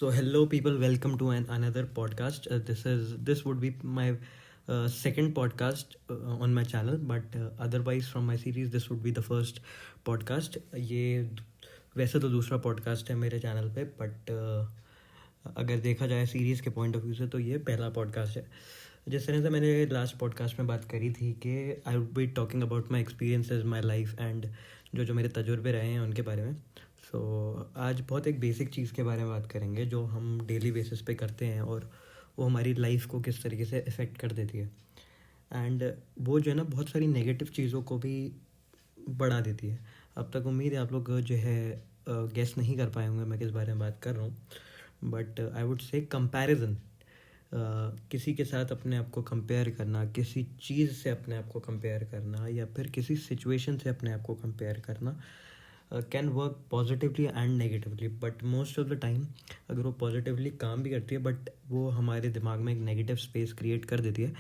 So hello people, welcome to another podcast. This would be my second podcast on my channel, but otherwise from my series this would be the first podcast. ये वैसे तो दूसरा podcast है मेरे channel पे, but अगर देखा जाए सीरीज़ के पॉइंट ऑफ व्यू से तो ये पहला पॉडकास्ट है. जिस तरह से मैंने लास्ट पॉडकास्ट में बात करी थी कि I would be talking about my experiences, my life and जो मेरे तजुर्बे रहे हैं उनके बारे में. आज बहुत एक बेसिक चीज़ के बारे में बात करेंगे जो हम डेली बेसिस पे करते हैं और वो हमारी लाइफ को किस तरीके से इफ़ेक्ट कर देती है. एंड वो जो है ना, बहुत सारी नेगेटिव चीज़ों को भी बढ़ा देती है. अब तक उम्मीद है आप लोग जो है गेस नहीं कर पाए होंगे मैं किस बारे में बात कर रहा हूँ, बट आई वुड से कंपैरिजन. किसी के साथ अपने आप को कंपेयर करना, किसी चीज़ से अपने आप को कंपेयर करना, या फिर किसी सिचुएशन से अपने आप को कंपेयर करना can work positively and negatively. But most of the time अगर वो पॉजिटिवली काम भी करती है, बट वो हमारे दिमाग में एक नेगेटिव स्पेस क्रिएट कर देती है.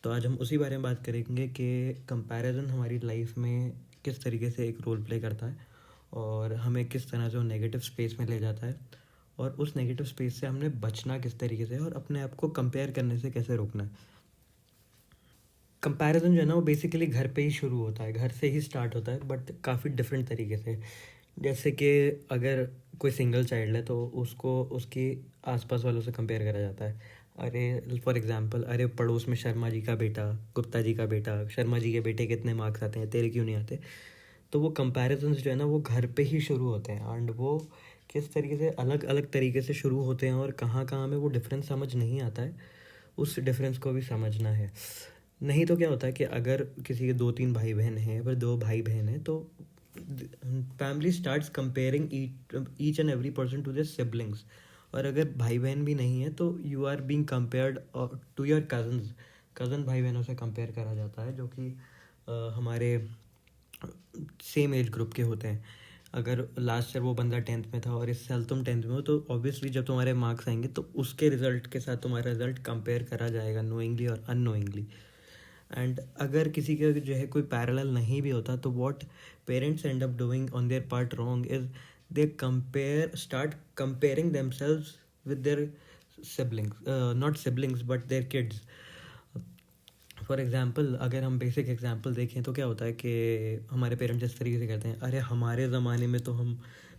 तो आज हम उसी बारे में बात करेंगे कि कंपैरिजन हमारी लाइफ में किस तरीके से एक रोल प्ले करता है और हमें किस तरह से वो नेगेटिव स्पेस में ले जाता है, और उस नेगेटिव स्पेस से हमने बचना किस तरीके से, और अपने आप को कंपेयर करने से कैसे रोकना है. कंपैरिजन जो है ना, वो बेसिकली घर पे ही शुरू होता है, घर से ही स्टार्ट होता है, बट काफ़ी डिफरेंट तरीके से. जैसे कि अगर कोई सिंगल चाइल्ड है तो उसको उसके आसपास वालों से कंपेयर करा जाता है. अरे फॉर एग्जांपल, अरे पड़ोस में शर्मा जी का बेटा, गुप्ता जी का बेटा, शर्मा जी के बेटे कितने मार्क्स आते हैं, तेरे क्यों नहीं आते. तो वो कंपैरिजन्स जो है ना, वो घर पे ही शुरू होते हैं. एंड वो किस तरीके से अलग अलग तरीके से शुरू होते हैं और कहाँ कहाँ में वो डिफरेंस समझ नहीं आता है, उस डिफरेंस को भी समझना है. नहीं तो क्या होता है कि अगर किसी के दो तीन भाई बहन हैं, फिर दो भाई बहन हैं, तो family starts comparing each and every person to their siblings. और अगर भाई बहन भी नहीं है तो you are being compared to your cousins. Cousin भाई बहनों से कंपेयर करा जाता है जो कि हमारे सेम एज ग्रुप के होते हैं. अगर लास्ट ईयर वो बंदा 10th में था और इस साल तुम 10th में हो, तो ऑब्वियसली जब तुम्हारे मार्क्स आएंगे तो उसके रिजल्ट के साथ तुम्हारा रिजल्ट कंपेयर करा जाएगा, नोइंगली और अननोइंगली. एंड अगर किसी का जो है कोई पैरेलल नहीं भी होता, तो what parents and up doing on their part wrong is they start comparing themselves with their siblings, not siblings but their kids. For example, अगर हम बेसिक एग्जाम्पल देखें तो क्या होता है कि हमारे पेरेंट्स इस तरीके से कहते हैं, अरे हमारे ज़माने में तो हम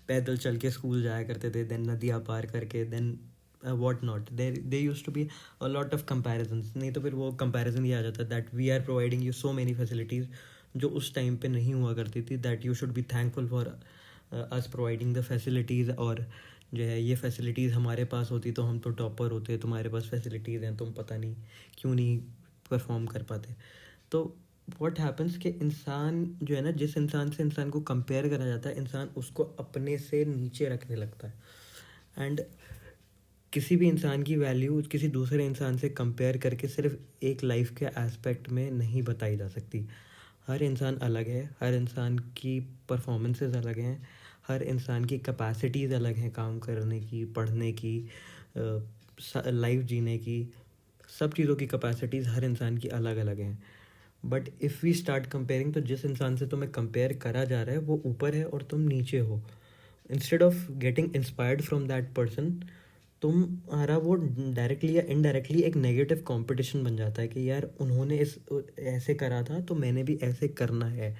पैदल चल के स्कूल जाया करते थे, देन नदियाँ पार करके, then what not. They use to be a lot of comparisons. नहीं तो फिर वो कंपेरिजन ही आ जाता है that we are providing you so many facilities जो उस टाइम पे नहीं हुआ करती थी, that you should be thankful for us providing the facilities. और जो है ये फैसिलिटीज़ हमारे पास होती तो हम तो टॉपर होते, तुम्हारे पास फैसिलिटीज़ हैं, तुम पता नहीं क्यों नहीं परफॉर्म कर पाते. तो व्हाट हैपन्स कि इंसान जो है ना, जिस इंसान से इंसान को कंपेयर करा जाता है, इंसान उसको अपने से नीचे रखने लगता है. एंड किसी भी इंसान की वैल्यू किसी दूसरे इंसान से कंपेयर करके सिर्फ एक लाइफ के एस्पेक्ट में नहीं बताई जा सकती. हर इंसान अलग है, हर इंसान की परफॉर्मेंसेस अलग हैं, हर इंसान की कैपेसिटीज़ अलग हैं, काम करने की, पढ़ने की, लाइफ जीने की. सब चीज़ों की कैपेसिटीज़ हर इंसान की अलग अलग हैं. But if we start comparing, तो जिस इंसान से तुम्हें कंपेयर करा जा रहा है वो ऊपर है और तुम नीचे हो. Instead of getting inspired from that person, तुम्हारा वो डायरेक्टली या इनडायरेक्टली एक नेगेटिव कंपटीशन बन जाता है कि यार उन्होंने इस ऐसे करा था तो मैंने भी ऐसे करना है.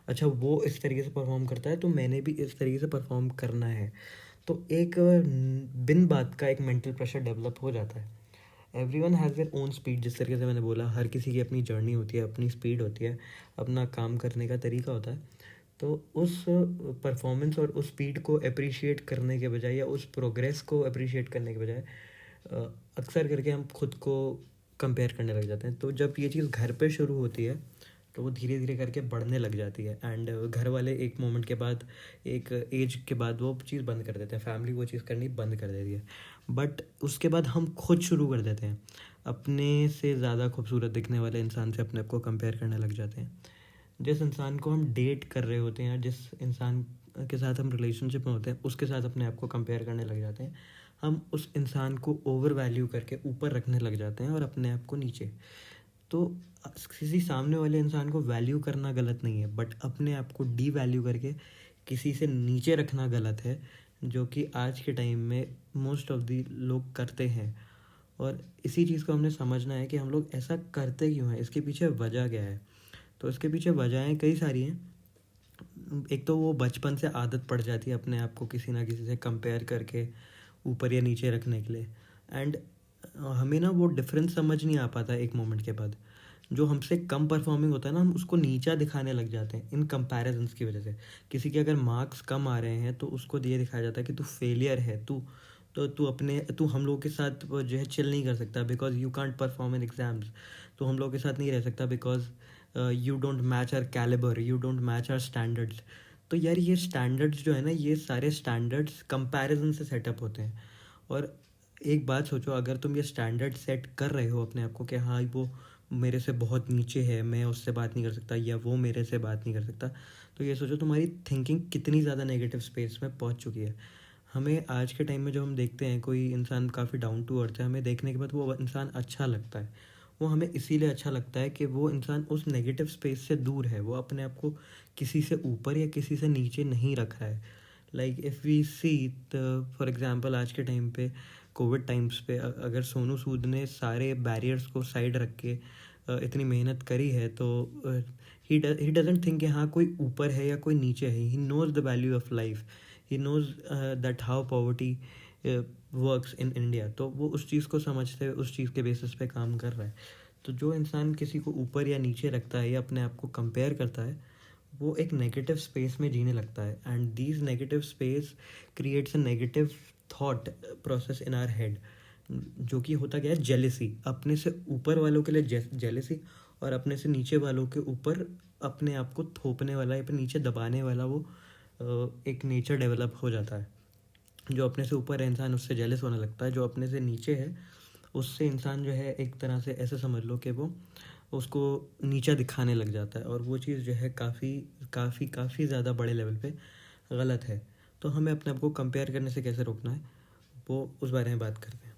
अच्छा, वो इस तरीके से परफॉर्म करता है तो मैंने भी इस तरीके से परफॉर्म करना है. तो एक बिन बात का एक मेंटल प्रेशर डेवलप हो जाता है. Everyone has their own speed. जिस तरीके से मैंने बोला, हर किसी की अपनी जर्नी होती है, अपनी स्पीड होती है, अपना काम करने का तरीका होता है. तो उस परफॉर्मेंस और उस स्पीड को अप्रिशिएट करने के बजाय, या उस प्रोग्रेस को अप्रिशिएट करने के बजाय, अक्सर करके हम खुद को कंपेयर करने लग जाते हैं. तो जब ये चीज़ घर पे शुरू होती है तो वो धीरे धीरे करके बढ़ने लग जाती है. एंड घर वाले एक मोमेंट के बाद, एक एज के बाद वो चीज़ बंद कर देते हैं, फैमिली वो चीज़ करनी बंद कर देती है. बट उसके बाद हम खुद शुरू कर देते हैं, अपने से ज़्यादा खूबसूरत दिखने वाले इंसान से अपने आप को कंपेयर करने लग जाते हैं. जिस इंसान को हम डेट कर रहे होते हैं, जिस इंसान के साथ हम रिलेशनशिप में होते हैं, उसके साथ अपने आप को कंपेयर करने लग जाते हैं. हम उस इंसान को ओवर वैल्यू करके ऊपर रखने लग जाते हैं और अपने आप को नीचे. तो किसी सामने वाले इंसान को वैल्यू करना गलत नहीं है, बट अपने आप को डी वैल्यू करके किसी से नीचे रखना गलत है. जो कि आज के टाइम में मोस्ट ऑफ द लोग करते हैं। और इसी चीज़ को हमने समझना है कि हम लोग ऐसा करते क्यों हैं, इसके पीछे वजह क्या है। तो इसके पीछे वजहें कई सारी हैं। एक तो वो बचपन से आदत पड़ जाती है अपने आप को किसी ना किसी से कंपेयर करके ऊपर या नीचे रखने के लिए। एंड हमें ना वो डिफरेंस समझ नहीं आ पाता एक मोमेंट के बाद। जो हमसे कम परफॉर्मिंग होता है ना, हम उसको नीचा दिखाने लग जाते हैं इन कंपैरिजंस की वजह से। किसी के अगर मार्क्स कम आ रहे हैं तो उसको ये दिखाया जाता है कि तू फेलियर है, तू हम लोगों के साथ वो जो है चिल नहीं कर सकता because you can't perform in exams. तो हम लोगों के साथ नहीं रह सकता because you don't match our calibre, you don't match our standards. तो यार ये स्टैंडर्ड्स जो है ना, ये सारे स्टैंडर्ड्स कंपैरिजन से सेटअप होते हैं। और एक बात सोचो, अगर तुम ये स्टैंडर्ड सेट कर रहे हो अपने आप को कि हाँ वो मेरे से बहुत नीचे है, मैं उससे बात नहीं कर सकता, या वो मेरे से बात नहीं कर सकता, तो ये सोचो तुम्हारी थिंकिंग कितनी ज़्यादा नेगेटिव स्पेस में पहुंच चुकी है। हमें आज के टाइम में जो हम देखते हैं कोई इंसान काफ़ी डाउन टू अर्थ है, हमें देखने के बाद वो इंसान अच्छा लगता है। वो हमें इसीलिए अच्छा लगता है कि वो इंसान उस नेगेटिव स्पेस से दूर है, वो अपने आप को किसी से ऊपर या किसी से नीचे नहीं रख रहा है। Like if we see, for example आज के टाइम पे कोविड टाइम्स पे अगर सोनू सूद ने सारे बैरियर्स को साइड रख के इतनी मेहनत करी है, तो ही डजंट थिंक कि हाँ कोई ऊपर है या कोई नीचे है। He knows the value of life, he knows that how poverty works in India. तो वो उस चीज़ को समझते हुए उस चीज़ के बेसिस पे काम कर रहा है। तो जो इंसान किसी को ऊपर या नीचे रखता है या अपने आप को कंपेयर करता है, वो एक नेगेटिव स्पेस में जीने लगता है। And these negative space creates a negative thought process in our head, जो कि होता क्या है, जेलेसी। अपने से ऊपर वालों के लिए जेलेसी, और अपने से नीचे वालों के ऊपर अपने आप को थोपने वाला या फिर नीचे दबाने वाला वो एक नेचर डेवलप हो जाता है। जो अपने से ऊपर है इंसान उससे जेलस होने लगता है, जो अपने से नीचे है उससे इंसान जो है एक तरह से ऐसे समझ लो कि वो उसको नीचा दिखाने लग जाता है। और वो चीज़ जो है काफ़ी काफ़ी काफ़ी ज़्यादा बड़े लेवल पे गलत है। तो हमें अपने आप को कंपेयर करने से कैसे रोकना है, वो उस बारे में बात करते हैं।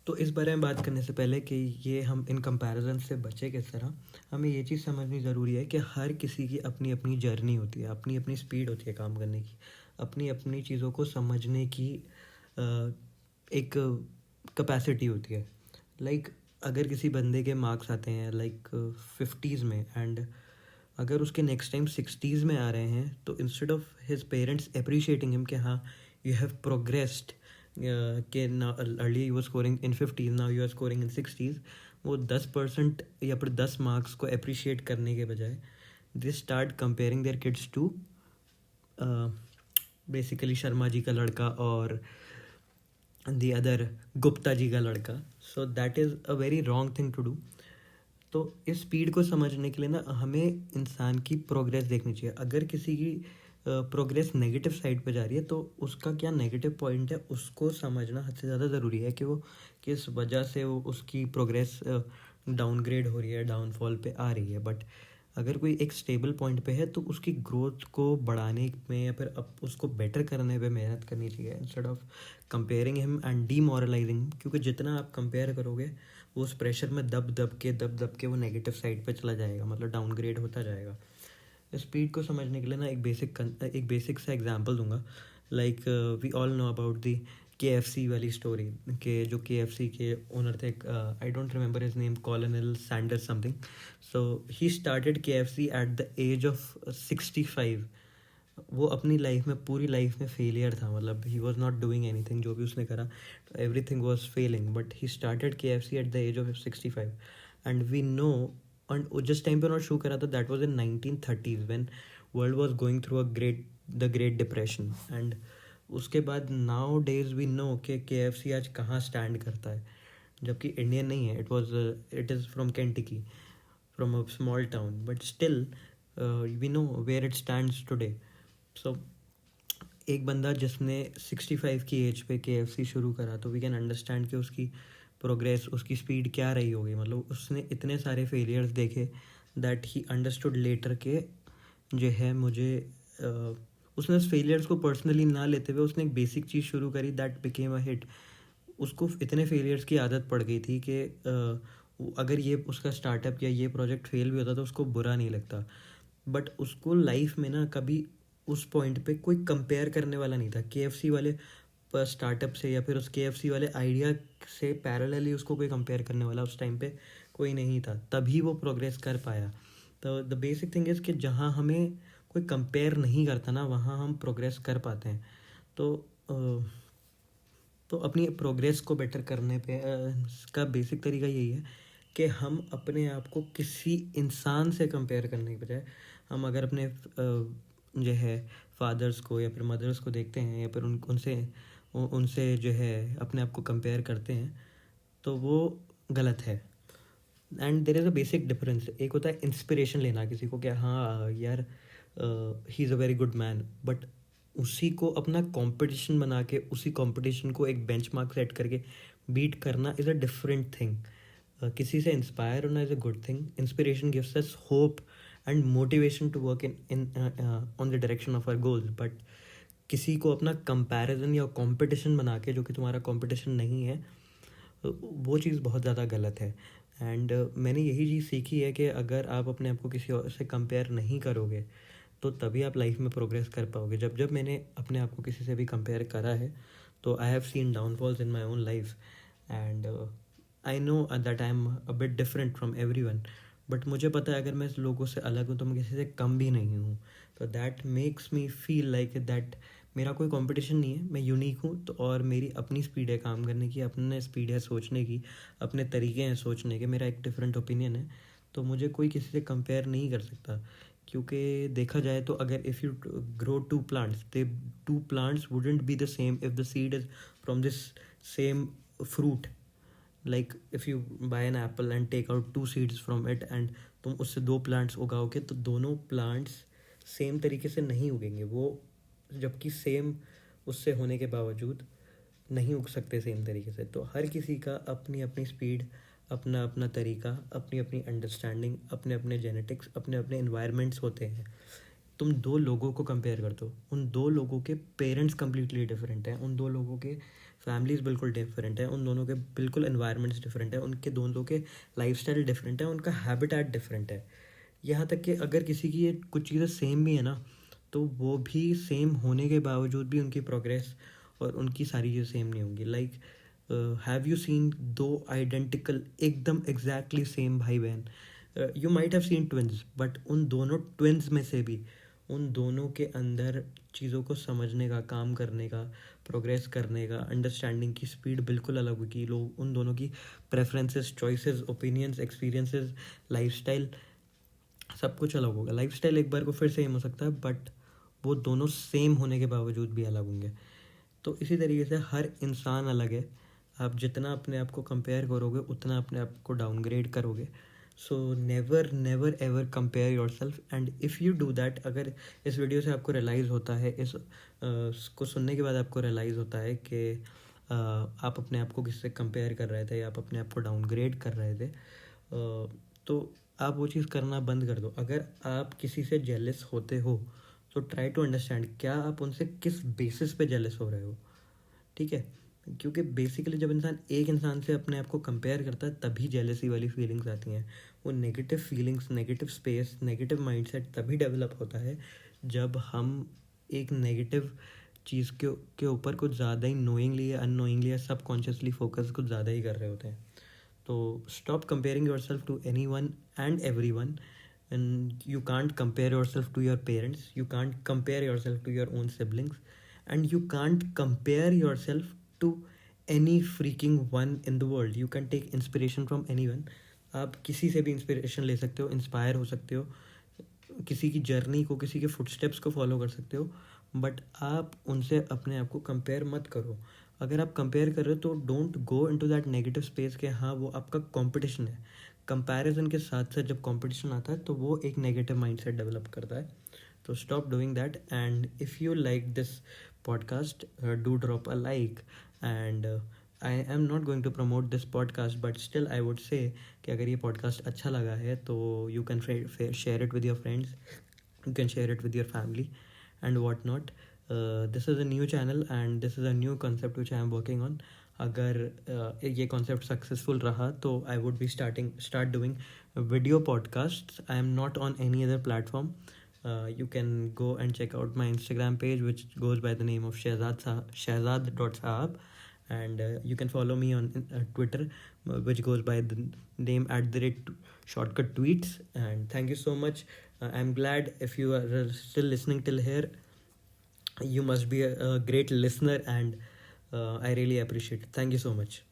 तो इस बारे में बात करने से पहले कि ये हम इन कंपैरिजन से बचे किस तरह, हमें ये चीज़ समझनी ज़रूरी है कि हर किसी की अपनी अपनी जर्नी होती है, अपनी अपनी स्पीड होती है काम करने की, अपनी अपनी चीज़ों को समझने की एक कैपेसिटी होती है। लाइक अगर किसी बंदे के मार्क्स आते हैं लाइक 50s में, एंड अगर उसके नेक्स्ट टाइम 60s में आ रहे हैं, तो instead of his parents appreciating him कि हाँ यू हैव प्रोग्रेस्ड, कि early you were scoring in 50s, now you are scoring in 60s, वो 10% या फिर 10 मार्क्स को अप्रिशिएट करने के बजाय they start comparing their kids to basically Sharma ji का लड़का और दी अदर गुप्ता जी का लड़का। So that is a very wrong thing to do. तो इस स्पीड को समझने के लिए ना हमें इंसान की प्रोग्रेस देखनी चाहिए। अगर किसी की प्रोग्रेस नेगेटिव साइड पे जा रही है, तो उसका क्या नेगेटिव पॉइंट है उसको समझना हद से ज़्यादा ज़रूरी है कि वो किस वजह से वो उसकी प्रोग्रेस डाउनग्रेड हो रही है, डाउनफॉल पे आ रही है। बट अगर कोई एक स्टेबल पॉइंट पे है, तो उसकी ग्रोथ को बढ़ाने में या फिर अब उसको बेटर करने पे मेहनत करनी चाहिए, instead of comparing him and demoralising. क्योंकि जितना आप कंपेयर करोगे, वो उस प्रेशर में दब दब के वो नेगेटिव साइड पे चला जाएगा, मतलब डाउनग्रेड होता जाएगा। स्पीड को समझने के लिए ना एक बेसिक सा एग्जांपल दूंगा। Like we all know about the KFC वाली स्टोरी, के जो KFC के ओनर थे, I don't remember his name, Colonel Sanders something. So he started KFC at the age of 65। वो अपनी लाइफ में, पूरी लाइफ में फेलियर था, मतलब he was not doing anything, जो भी उसने करा everything was failing, but he started KFC at the age of 65। And we know, और जिस टाइम पे उन्होंने शो करा था that was in 1930s when world was going through the Great Depression. And उसके बाद नाउ डेज वी नो कि KFC आज कहाँ स्टैंड करता है, जबकि इंडियन नहीं है, it is from Kentucky, from a small town, but still we know where it stands today. So एक बंदा जिसने 65 की एज पे KFC शुरू करा, तो वी कैन अंडरस्टैंड कि उसकी प्रोग्रेस, उसकी स्पीड क्या रही होगी। मतलब उसने इतने सारे फेलियर्स देखे दैट ही अंडरस्टूड लेटर के जो है मुझे उसने उस फेलियर्स को पर्सनली ना लेते हुए उसने एक बेसिक चीज़ शुरू करी दैट बिकेम अ हिट। उसको इतने फेलियर्स की आदत पड़ गई थी कि अगर ये उसका स्टार्टअप या ये प्रोजेक्ट फेल भी होता तो उसको बुरा नहीं लगता। बट उसको लाइफ में ना कभी उस पॉइंट पे कोई कंपेयर करने वाला नहीं था। केएफसी वाले पर स्टार्टअप से या फिर उस केएफसी वाले आइडिया से पैरेलली उसको कोई कंपेयर करने वाला उस टाइम पे कोई नहीं था, तभी वो प्रोग्रेस कर पाया। तो द बेसिक थिंग इज़ कि जहाँ हमें कोई कंपेयर नहीं करता ना, वहाँ हम प्रोग्रेस कर पाते हैं। तो अपनी प्रोग्रेस को बेटर करने पे का बेसिक तरीका यही है कि हम अपने आप को किसी इंसान से कंपेयर करने के बजाय, हम अगर अपने जो है फादर्स को या फिर मदर्स को देखते हैं या फिर उनसे जो है अपने आप को कंपेयर करते हैं, तो वो गलत है। And there is a basic difference. एक होता है इंस्पिरेशन लेना किसी को, क्या हाँ यार he is a very good man, but उसी को अपना कंपटीशन बना के उसी कंपटीशन को एक बेंचमार्क सेट करके बीट करना इज़ अ डिफरेंट थिंग। किसी से इंस्पायर होना is a good thing. Inspiration gives us hope and motivation to work in on the direction of our goals, but किसी को अपना कंपैरिजन या कंपटीशन बना के, जो कि तुम्हारा कंपटीशन नहीं है, वो चीज़ बहुत ज़्यादा गलत है। एंड मैंने यही चीज़ सीखी है कि अगर आप अपने आप को किसी और से कंपेयर नहीं करोगे तो तभी आप लाइफ में प्रोग्रेस कर पाओगे। जब जब मैंने अपने आप को किसी से भी कंपेयर करा है, तो I have seen downfalls in my own life, and I know that I am a bit different from every one, but मुझे पता है अगर मैं लोगों से अलग हूँ तो मैं किसी से कम भी नहीं हूँ। तो that makes me feel like that मेरा कोई कंपटीशन नहीं है, मैं यूनिक हूँ। तो और मेरी अपनी स्पीड है काम करने की, अपने स्पीड है सोचने की, अपने तरीके हैं सोचने के, मेरा एक डिफरेंट ओपिनियन है। तो मुझे कोई किसी से कंपेयर नहीं कर सकता, क्योंकि देखा जाए तो अगर if you grow two plants, they two plants wouldn't be the same if the seed is from this same fruit. Like if you buy an apple and take out two seeds from it and तुम उससे दो plants उगाओगे, तो दोनों plants same तरीके से नहीं उगेंगे। वो जबकि सेम उससे होने के बावजूद नहीं उग सकते सेम तरीके से। तो हर किसी का अपनी अपनी स्पीड, अपना अपना तरीका, अपनी अपनी अंडरस्टैंडिंग, अपने अपने जेनेटिक्स, अपने अपने इन्वायरमेंट्स होते हैं। तुम दो लोगों को कंपेयर कर दो, उन दो लोगों के पेरेंट्स कम्प्लीटली डिफरेंट हैं, उन दो लोगों के फैमिलीज़ बिल्कुल डिफरेंट हैं, उन दोनों के बिल्कुल इन्वायरमेंट्स डिफरेंट हैं, उनके दोनों के लाइफस्टाइल डिफरेंट है, उनका हैबिटेट डिफरेंट है। यहाँ तक कि अगर किसी की ये कुछ चीज़ें सेम भी है ना, तो वो भी सेम होने के बावजूद भी उनकी प्रोग्रेस और उनकी सारी चीज़ें सेम नहीं होंगी। लाइक हैव यू सीन दो आइडेंटिकल, एकदम एग्जैक्टली सेम भाई बहन? You might have seen twins, but उन दोनों ट्विन्स में से भी उन दोनों के अंदर चीज़ों को समझने का, काम करने का, प्रोग्रेस करने का, अंडरस्टैंडिंग की स्पीड बिल्कुल अलग होगी। लोग उन दोनों की preferences, choices, opinions, experiences, lifestyle, सब कुछ अलग होगा। लाइफस्टाइल एक बार को फिर सेम हो सकता है, बट वो दोनों सेम होने के बावजूद भी अलग होंगे। तो इसी तरीके से हर इंसान अलग है। आप जितना अपने आप को कंपेयर करोगे उतना अपने आप को डाउनग्रेड करोगे। So never never ever compare your self. And if you do that, अगर इस वीडियो से आपको रियलाइज़ होता है, इसको सुनने के बाद आपको रियलाइज़ होता है कि आप अपने आप को किससे कंपेयर कर रहे थे या आप अपने आप को डाउनग्रेड कर रहे थे, तो आप वो चीज़ करना बंद कर दो। अगर आप किसी से जेलस होते हो तो ट्राई टू अंडरस्टैंड क्या आप उनसे किस बेसिस पे जेलस हो रहे हो, ठीक है? क्योंकि बेसिकली जब इंसान एक इंसान से अपने आप को कंपेयर करता है तभी जेलसी वाली फीलिंग्स आती हैं। वो negative feelings, negative space, negative mindset तभी डेवलप होता है जब हम एक नेगेटिव चीज़ के ऊपर कुछ ज़्यादा ही नोइंगली या अननोइंगली या सबकॉन्शियसली फोकस कुछ ज़्यादा ही कर रहे होते हैं। तो stop comparing yourself to anyone and everyone, and you can't compare yourself to your parents, you can't compare yourself to your own siblings, and you can't compare yourself to any freaking one in the world. You can take inspiration from anyone. आप किसी से भी inspiration ले सकते हो, inspire हो सकते हो, किसी की जर्नी को, किसी के फुटस्टेप्स को फॉलो कर सकते हो, बट आप उनसे अपने आप को कंपेयर मत करो। अगर आप कंपेयर कर रहे हो तो don't go into that negative space कि हाँ वो आपका कंपटीशन है। कंपैरिजन के साथ साथ जब कंपटीशन आता है तो वो एक नेगेटिव माइंडसेट डेवलप करता है। तो stop doing that. And if you like this podcast, do drop a like. And I am not going to promote this podcast, but still I would say कि अगर ये पॉडकास्ट अच्छा लगा है तो you can share it with your friends, you can share it with your family and whatnot. This is a new channel and this is a new concept which I am working on. अगर ये concept successful रहा तो I would be start doing video podcasts. I am not on any other platform. You can go and check out my Instagram page, which goes by the name of Shehzad.Saab. And you can follow me on Twitter, which goes by the name @shortcut tweets. And thank you so much. I'm glad if you are still listening till here. You must be a great listener, and I really appreciate it. Thank you so much.